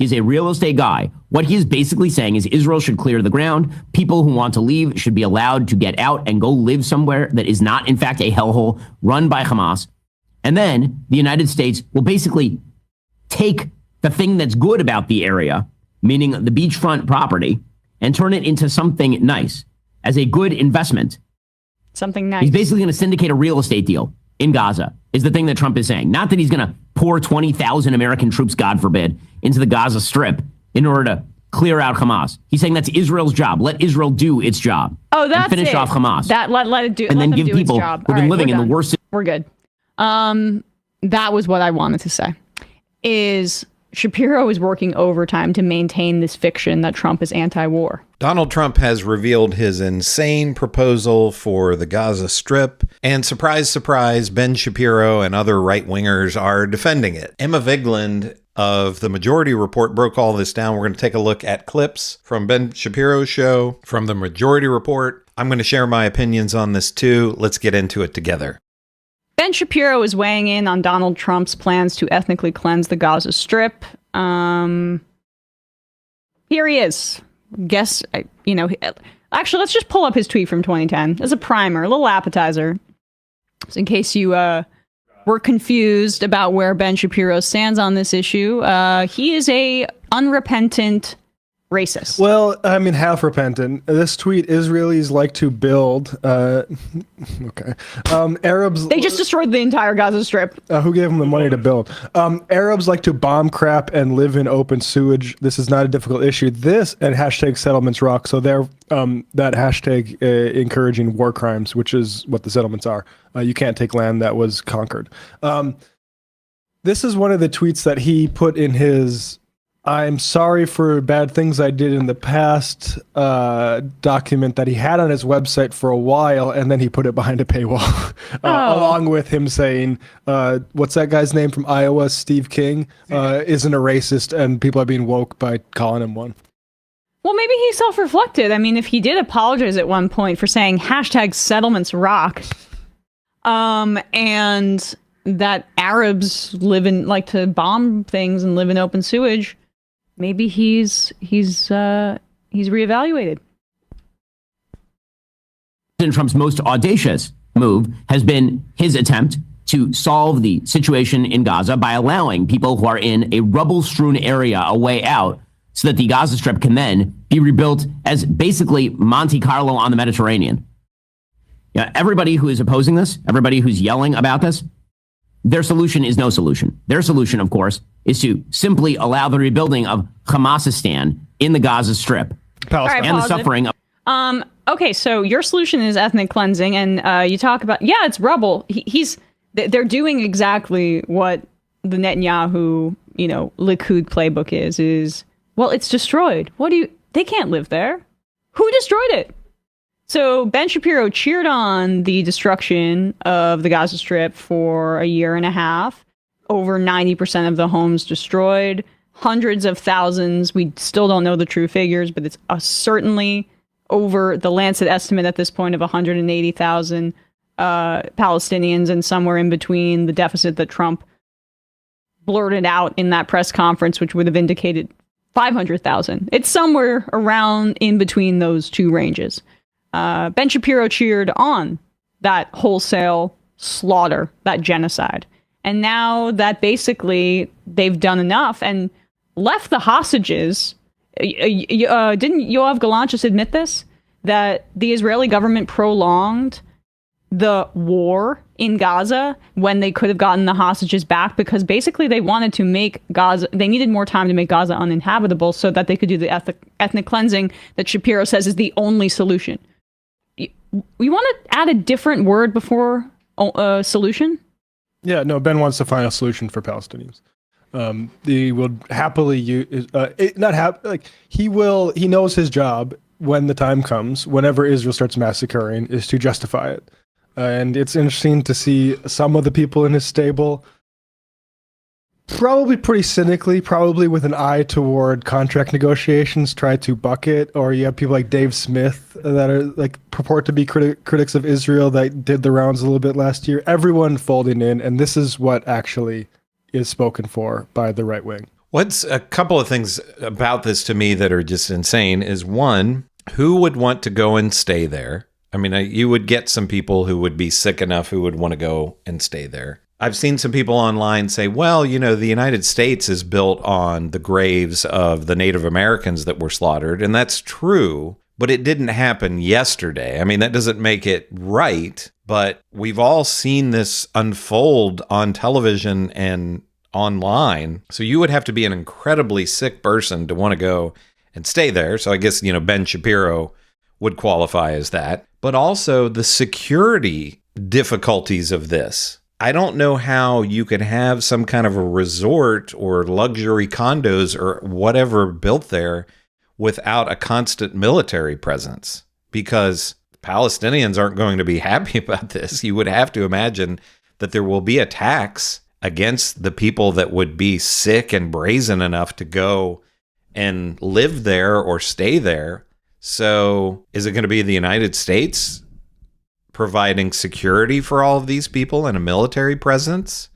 He's a real estate guy. What he is basically saying is Israel should clear the ground. People who want to leave should be allowed to get out and go live somewhere that is not, in fact, a hellhole run by Hamas. And then the United States will basically take the thing that's good about the area, meaning the beachfront property, and turn it into something nice as a good investment. Something nice. He's basically going to syndicate a real estate deal in Gaza, is the thing that Trump is saying. Not that he's going to pour 20,000 American troops, God forbid, into the Gaza Strip in order to clear out Hamas. He's saying that's Israel's job. Let Israel do its job. Oh, that's and finish off Hamas. Let it do. And let then them give do people its job. who've been living in the worst. We're good. That was what I wanted to say. Is Shapiro is working overtime to maintain this fiction that Trump is anti-war. Donald Trump has revealed his insane proposal for the Gaza Strip, and surprise, surprise, Ben Shapiro and other right-wingers are defending it. Emma Vigeland of The Majority Report broke all this down. We're going to take a look at clips from Ben Shapiro's show, from The Majority Report. I'm going to share my opinions on this too. Let's get into it together. Ben Shapiro is weighing in on Donald Trump's plans to ethnically cleanse the Gaza Strip. Here he is. Actually, let's just pull up his tweet from 2010 as a primer, a little appetizer. So in case you were confused about where Ben Shapiro stands on this issue, he is a unrepentant racist. Well, I mean, half repentant. This tweet, Israelis like to build. Okay. Arabs. They just destroyed the entire Gaza Strip. Who gave them the money to build? Arabs like to bomb crap and live in open sewage. This is not a difficult issue. This and hashtag settlements rock. So they're that hashtag encouraging war crimes, which is what the settlements are. You can't take land that was conquered. This is one of the tweets that he put in his "I'm sorry for bad things I did in the past" document that he had on his website for a while, and then he put it behind a paywall, along with him saying, what's that guy's name from Iowa, Steve King, isn't a racist, and people are being woke by calling him one. Well, maybe he self-reflected. I mean, if he did apologize at one point for saying hashtag settlements rock, and that Arabs like to bomb things and live in open sewage, maybe he's reevaluated. President Trump's most audacious move has been his attempt to solve the situation in Gaza by allowing people who are in a rubble-strewn area a way out so that the Gaza Strip can then be rebuilt as basically Monte Carlo on the Mediterranean. Yeah, everybody who is opposing this, everybody who's yelling about this, their solution is no solution. Their solution, of course, is to simply allow the rebuilding of Hamasistan in the Gaza Strip. Right, and the suffering of... Okay, so your solution is ethnic cleansing, and you talk about, it's rubble. They're doing exactly what the Netanyahu, Likud playbook is, well, it's destroyed. They can't live there. Who destroyed it? So Ben Shapiro cheered on the destruction of the Gaza Strip for a year and a half. Over 90% of the homes destroyed. Hundreds of thousands. We still don't know the true figures, but it's certainly over the Lancet estimate at this point of 180,000 Palestinians, and somewhere in between the deficit that Trump blurted out in that press conference, which would have indicated 500,000. It's somewhere around in between those two ranges. Ben Shapiro cheered on that wholesale slaughter, that genocide. And now that basically they've done enough and left the hostages. Didn't Yoav Gallant just admit this? That the Israeli government prolonged the war in Gaza when they could have gotten the hostages back, because basically they wanted to make Gaza, they needed more time to make Gaza uninhabitable so that they could do the ethnic cleansing that Shapiro says is the only solution. We want to add a different word before solution? Yeah, no, Ben wants to find a solution for Palestinians. He will happily use, he knows his job when the time comes, whenever Israel starts massacring, is to justify it. And it's interesting to see some of the people in his stable, probably pretty cynically, probably with an eye toward contract negotiations, try to bucket. Or you have people like Dave Smith that are purport to be critics of Israel that did the rounds a little bit last year. Everyone folding in, and this is what actually is spoken for by the right wing. What's a couple of things about this to me that are just insane is one, who would want to go and stay there? I mean, you would get some people who would be sick enough who would want to go and stay there. I've seen some people online say, well, you know, the United States is built on the graves of the Native Americans that were slaughtered. And that's true, but it didn't happen yesterday. I mean, that doesn't make it right, but we've all seen this unfold on television and online. So you would have to be an incredibly sick person to want to go and stay there. So I guess, you know, Ben Shapiro would qualify as that. But also the security difficulties of this. I don't know how you could have some kind of a resort or luxury condos or whatever built there without a constant military presence, because Palestinians aren't going to be happy about this. You would have to imagine that there will be attacks against the people that would be sick and brazen enough to go and live there or stay there. So is it going to be the United States providing security for all of these people and a military presence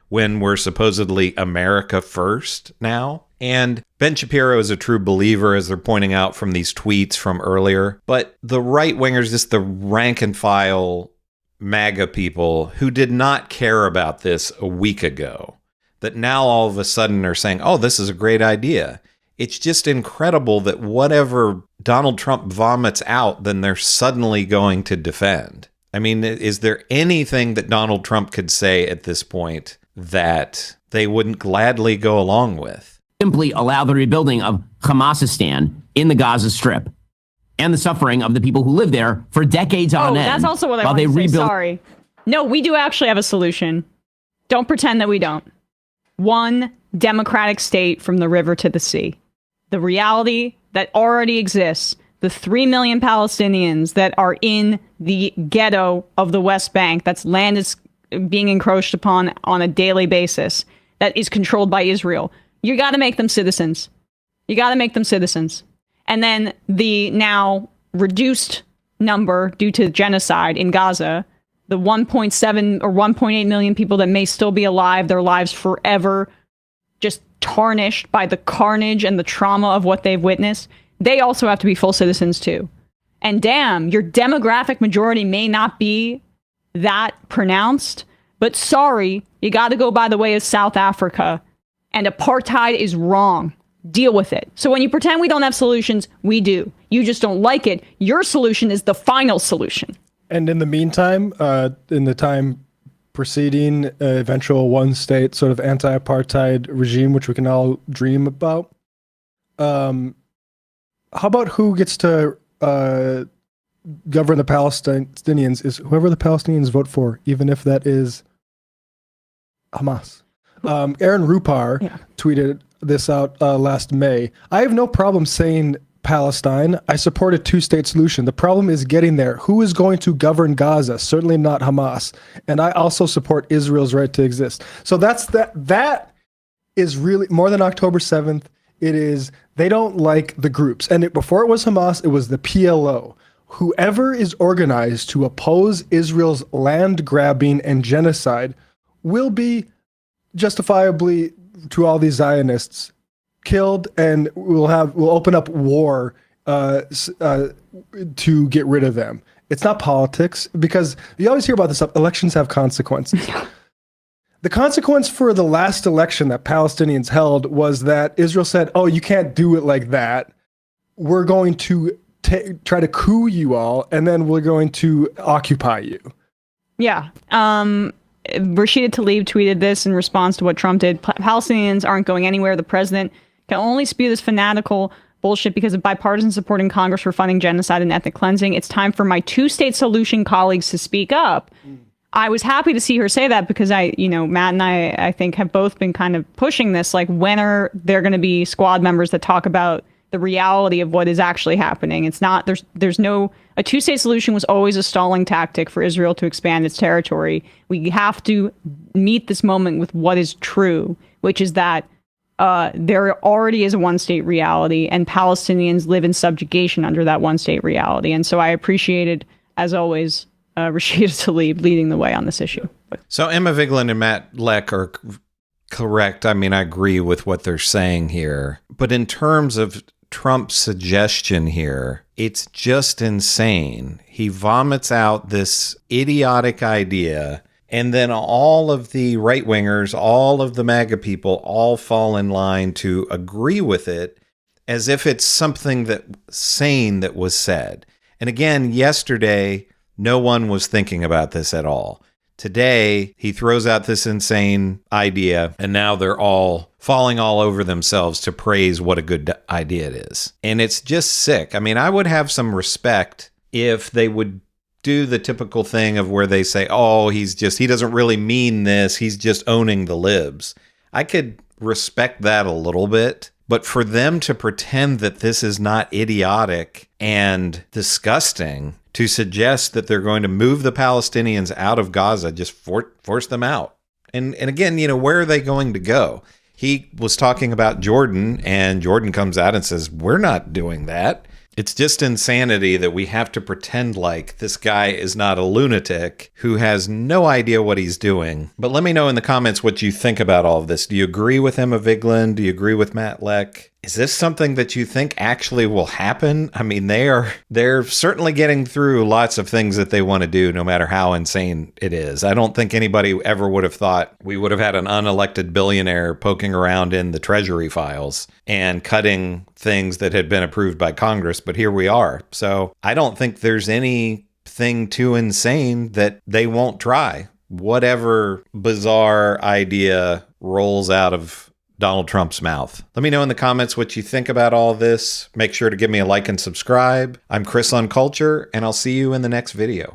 when we're supposedly America first now? And Ben Shapiro is a true believer, as they're pointing out from these tweets from earlier. But the right wingers, just the rank and file MAGA people who did not care about this a week ago, that now all of a sudden are saying, oh, this is a great idea. It's just incredible that whatever Donald Trump vomits out, then they're suddenly going to defend. I mean, is there anything that Donald Trump could say at this point that they wouldn't gladly go along with? Simply allow the rebuilding of Hamasistan in the Gaza Strip and the suffering of the people who live there for decades on end. That's also what I while want they to say. Sorry. No, we do actually have a solution. Don't pretend that we don't. One democratic state from the river to the sea. The reality that already exists, the 3 million Palestinians that are in the ghetto of the West Bank, that's land is being encroached upon on a daily basis, that is controlled by Israel. You got to make them citizens. You got to make them citizens. And then the now reduced number due to genocide in Gaza, the 1.7 or 1.8 million people that may still be alive, their lives forever just tarnished by the carnage and the trauma of what they've witnessed, they also have to be full citizens too. And damn, your demographic majority may not be that pronounced, but sorry, you got to go by the way of South Africa. And apartheid is wrong. Deal with it. So when you pretend we don't have solutions, we do. You just don't like it. Your solution is the final solution. And in the meantime, in the time preceding eventual one-state sort of anti-apartheid regime, which we can all dream about, how about who gets to govern the Palestinians is whoever the Palestinians vote for, even if that is Hamas. Aaron Rupar tweeted this out last May. I have no problem saying Palestine. I support a two-state solution. The problem is getting there. Who is going to govern Gaza? Certainly not Hamas. And I also support Israel's right to exist. So that is really more than October 7th. It is, they don't like the groups. And before it was Hamas, it was the PLO. Whoever is organized to oppose Israel's land grabbing and genocide will be justifiably, to all these Zionists, killed, and we'll open up war to get rid of them. It's not politics, because you always hear about this stuff. Elections have consequences. The consequence for the last election that Palestinians held was that Israel said, oh, you can't do it like that. We're going to try to coup you all, and then we're going to occupy you. Yeah. Rashida Tlaib tweeted this in response to what Trump did. Palestinians aren't going anywhere. The president can only spew this fanatical bullshit because of bipartisan support in Congress for funding genocide and ethnic cleansing. It's time for my two-state solution colleagues to speak up. I was happy to see her say that because Matt and I think have both been kind of pushing this, like, when are there going to be squad members that talk about the reality of what is actually happening? It's not, a two-state solution was always a stalling tactic for Israel to expand its territory. We have to meet this moment with what is true, which is that there already is a one-state reality, and Palestinians live in subjugation under that one-state reality. And so I appreciated, as always, Rashida Tlaib leading the way on this issue. So Emma Vigeland and Matt Lech are Correct. I mean, I agree with what they're saying here. But in terms of Trump's suggestion here, it's just insane. He vomits out this idiotic idea, and then all of the right-wingers, all of the MAGA people, all fall in line to agree with it as if it's something that sane that was said. And again, yesterday, no one was thinking about this at all. Today, he throws out this insane idea, and now they're all falling all over themselves to praise what a good idea it is. And it's just sick. I mean, I would have some respect if they would do the typical thing of where they say, oh, he doesn't really mean this. He's just owning the libs. I could respect that a little bit. But for them to pretend that this is not idiotic and disgusting, to suggest that they're going to move the Palestinians out of Gaza, just force them out. And again, where are they going to go? He was talking about Jordan, and Jordan comes out and says, we're not doing that. It's just insanity that we have to pretend like this guy is not a lunatic who has no idea what he's doing. But let me know in the comments what you think about all of this. Do you agree with Emma Vigeland? Do you agree with Matt Lech? Is this something that you think actually will happen? I mean, they're certainly getting through lots of things that they want to do, no matter how insane it is. I don't think anybody ever would have thought we would have had an unelected billionaire poking around in the Treasury files and cutting things that had been approved by Congress, but here we are. So I don't think there's anything too insane that they won't try. Whatever bizarre idea rolls out of Donald Trump's mouth. Let me know in the comments what you think about all this. Make sure to give me a like and subscribe. I'm Chris on Culture, and I'll see you in the next video.